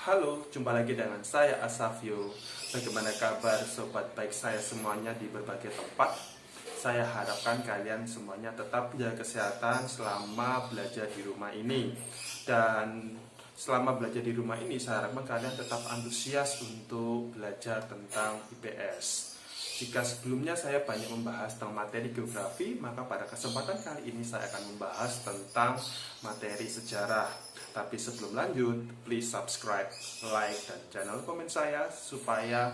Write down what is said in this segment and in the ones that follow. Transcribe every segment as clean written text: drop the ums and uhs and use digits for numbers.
Halo, jumpa lagi dengan saya Asafio. Bagaimana kabar sobat baik saya semuanya di berbagai tempat? Saya harapkan kalian semuanya tetap jaga kesehatan selama belajar di rumah ini. Dan selama belajar di rumah ini, saya harapkan kalian tetap antusias untuk belajar tentang IPS. Jika sebelumnya saya banyak membahas tentang materi geografi, maka pada kesempatan kali ini saya akan membahas tentang materi sejarah. Tapi sebelum lanjut, please subscribe, like, dan channel komen saya supaya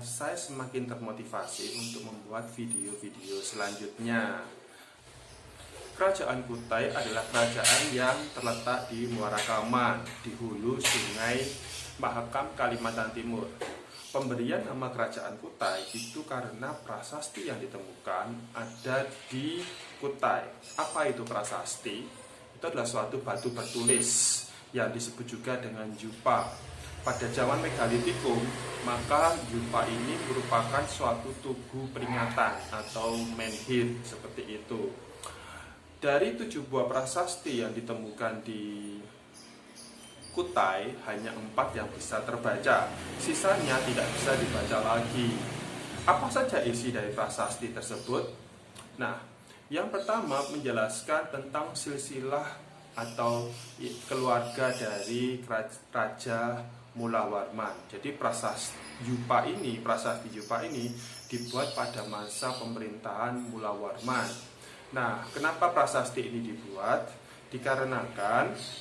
saya semakin termotivasi untuk membuat video-video selanjutnya. Kerajaan Kutai adalah kerajaan yang terletak di Muara Kaman, di hulu Sungai Mahakam, Kalimantan Timur. Pemberian nama kerajaan Kutai itu karena prasasti yang ditemukan ada di Kutai. Apa itu prasasti? Itu adalah suatu batu bertulis yang disebut juga dengan jupa. Pada zaman Megalitikum, maka jupa ini merupakan suatu tugu peringatan atau menhir seperti itu. Dari 7 buah prasasti yang ditemukan di Kutai, hanya 4 yang bisa terbaca, sisanya tidak bisa dibaca lagi. Apa saja isi dari prasasti tersebut? Nah, yang pertama menjelaskan tentang silsilah atau keluarga dari Raja Mulawarman. Jadi prasasti Jupa ini dibuat pada masa pemerintahan Mulawarman. Nah, kenapa prasasti ini dibuat? Dikarenakan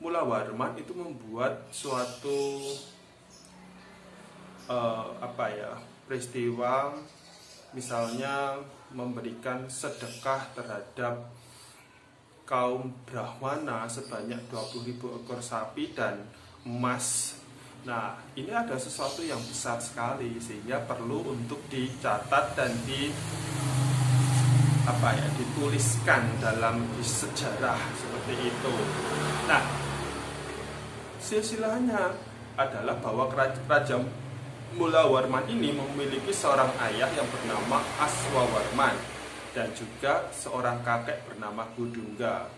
Mulawarman itu membuat suatu peristiwa, misalnya memberikan sedekah terhadap kaum Brahmana sebanyak 20.000 ekor sapi dan emas. Nah, ini ada sesuatu yang besar sekali sehingga perlu untuk dicatat dan dituliskan dalam sejarah seperti itu. Nah, silsilahnya adalah bahwa Raja Mulawarman ini memiliki seorang ayah yang bernama Aswawarman dan juga seorang kakek bernama Kudungga.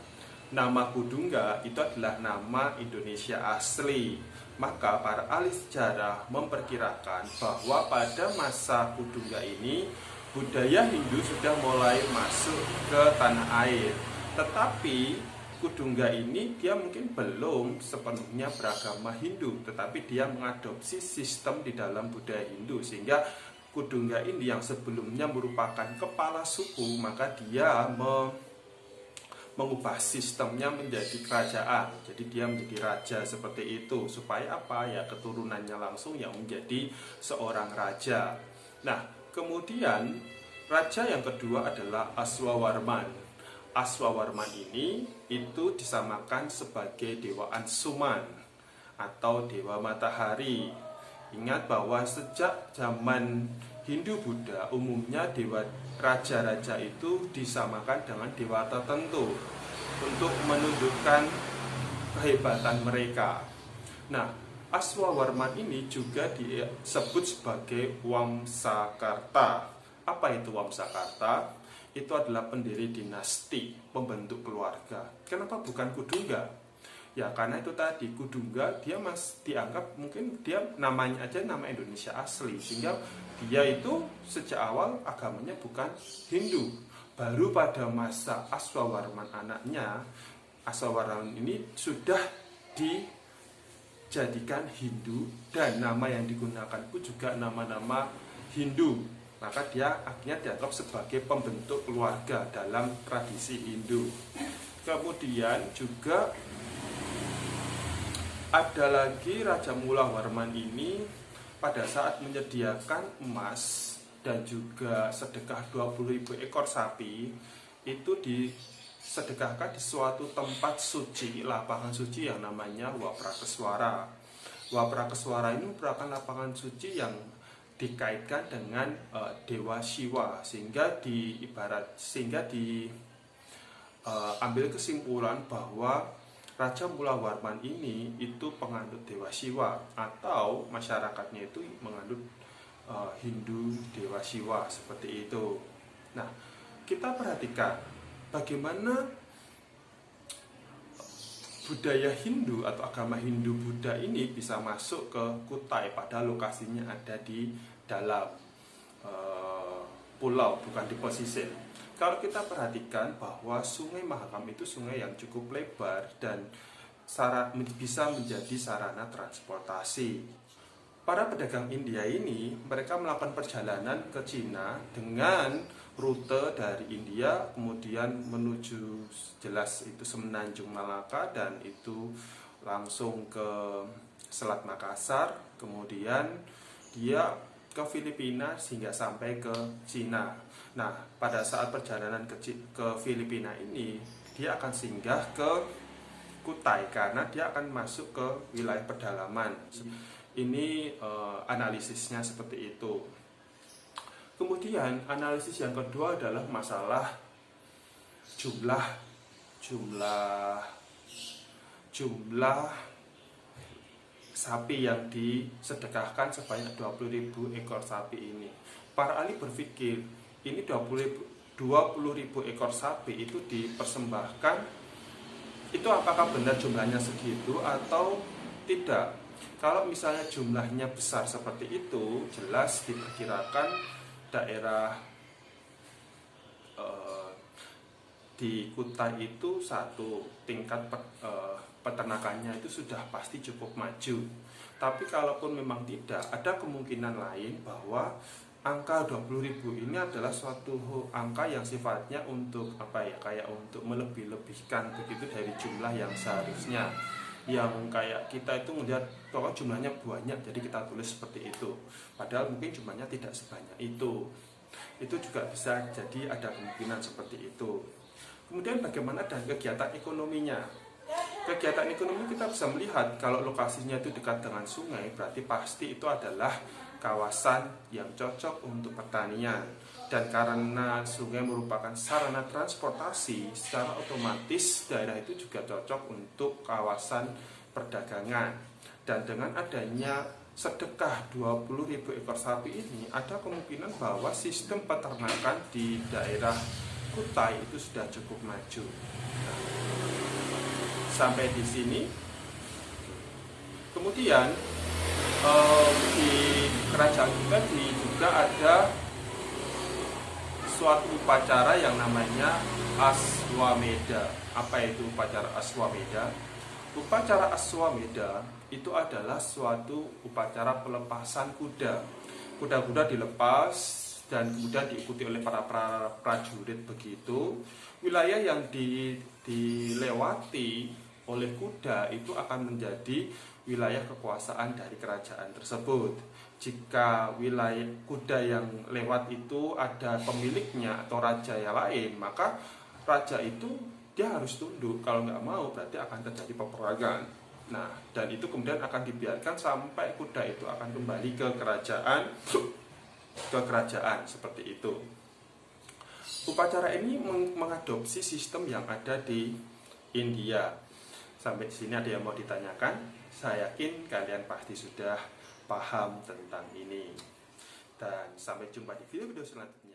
Nama Kudungga itu adalah nama Indonesia asli. Maka para ahli sejarah memperkirakan bahwa pada masa Kudungga ini budaya Hindu sudah mulai masuk ke tanah air. Tetapi Kudungga ini dia mungkin belum sepenuhnya beragama Hindu, tetapi dia mengadopsi sistem di dalam budaya Hindu, sehingga Kudungga ini yang sebelumnya merupakan kepala suku, maka dia mengubah sistemnya menjadi kerajaan. Jadi dia menjadi raja seperti itu, supaya apa ya, keturunannya langsung yang menjadi seorang raja. Nah, kemudian raja yang kedua adalah Aswawarman. Aswawarman ini itu disamakan sebagai dewa Ansuman atau dewa matahari. Ingat bahwa sejak zaman Hindu-Buddha umumnya dewa raja-raja itu disamakan dengan dewa tertentu untuk menunjukkan kehebatan mereka. Nah, Aswawarman ini juga disebut sebagai Wamsakarta. Apa itu Wamsakarta? Itu adalah pendiri dinasti, pembentuk keluarga. Kenapa bukan Kudungga? Ya karena itu tadi, Kudungga dia dianggap mungkin dia namanya aja nama Indonesia asli, sehingga dia itu sejak awal agamanya bukan Hindu. Baru pada masa Aswawarman anaknya, Aswawarman ini sudah dijadikan Hindu dan nama yang digunakan pun juga nama-nama Hindu. Maka dia akhirnya dianggap sebagai pembentuk keluarga dalam tradisi Hindu. Kemudian juga ada lagi Raja Mulawarman ini pada saat menyediakan emas dan juga sedekah 20.000 ekor sapi, itu disedekahkan di suatu tempat suci, lapangan suci yang namanya Waprakeswara. Waprakeswara ini merupakan lapangan suci yang dikaitkan dengan Dewa Siwa, sehingga diambil kesimpulan bahwa Raja Mulawarman ini itu penganut Dewa Siwa, atau masyarakatnya itu menganut Hindu Dewa Siwa seperti itu. Nah, kita perhatikan bagaimana budaya Hindu atau agama Hindu-Buddha ini bisa masuk ke Kutai, padahal lokasinya ada di dalam pulau, bukan di pesisir. Kalau kita perhatikan bahwa Sungai Mahakam itu sungai yang cukup lebar dan bisa menjadi sarana transportasi. Para pedagang India ini, mereka melakukan perjalanan ke Cina dengan rute dari India, kemudian menuju jelas itu Semenanjung Malaka, dan itu langsung ke Selat Makassar, kemudian dia ke Filipina sehingga sampai ke Cina. Nah, pada saat perjalanan ke Filipina ini, dia akan singgah ke Kutai karena dia akan masuk ke wilayah pedalaman. Ini analisisnya seperti itu. Kemudian analisis yang kedua adalah masalah jumlah sapi yang disedekahkan sebanyak 20.000 ekor sapi ini. Para ahli berpikir ini 20.000 ekor sapi itu dipersembahkan, itu apakah benar jumlahnya segitu atau tidak? Kalau misalnya jumlahnya besar seperti itu, jelas diperkirakan daerah di Kutai itu satu tingkat peternakannya itu sudah pasti cukup maju. Tapi kalaupun memang tidak, ada kemungkinan lain bahwa angka 20.000 ini adalah suatu angka yang sifatnya untuk kayak untuk melebih-lebihkan begitu dari jumlah yang seharusnya. Yang kayak kita itu melihat bahwa jumlahnya banyak, jadi kita tulis seperti itu. Padahal mungkin jumlahnya tidak sebanyak itu. Itu juga bisa jadi ada kemungkinan seperti itu. Kemudian bagaimana dengan kegiatan ekonominya? Kegiatan ekonomi kita bisa melihat kalau lokasinya itu dekat dengan sungai, berarti pasti itu adalah kawasan yang cocok untuk pertanian. Dan karena sungai merupakan sarana transportasi, secara otomatis daerah itu juga cocok untuk kawasan perdagangan. Dan dengan adanya sedekah 20.000 ekor sapi ini, ada kemungkinan bahwa sistem peternakan di daerah Kutai itu sudah cukup maju. Nah, sampai di sini. Kemudian di kerajaan kita juga ada suatu upacara yang namanya Aswamedha. Apa itu upacara Aswamedha? Upacara Aswamedha itu adalah suatu upacara pelepasan kuda. Kuda-kuda dilepas dan kemudian diikuti oleh para prajurit begitu. Wilayah yang dilewati oleh kuda itu akan menjadi wilayah kekuasaan dari kerajaan tersebut. Jika wilayah kuda yang lewat itu ada pemiliknya atau raja yang lain, maka raja itu dia harus tunduk. Kalau nggak mau, berarti akan terjadi peperangan. Nah, dan itu kemudian akan dibiarkan sampai kuda itu akan kembali ke kerajaan seperti itu. Upacara ini mengadopsi sistem yang ada di India. Sampai sini ada yang mau ditanyakan? Saya yakin kalian pasti sudah paham tentang ini. Dan sampai jumpa di video selanjutnya.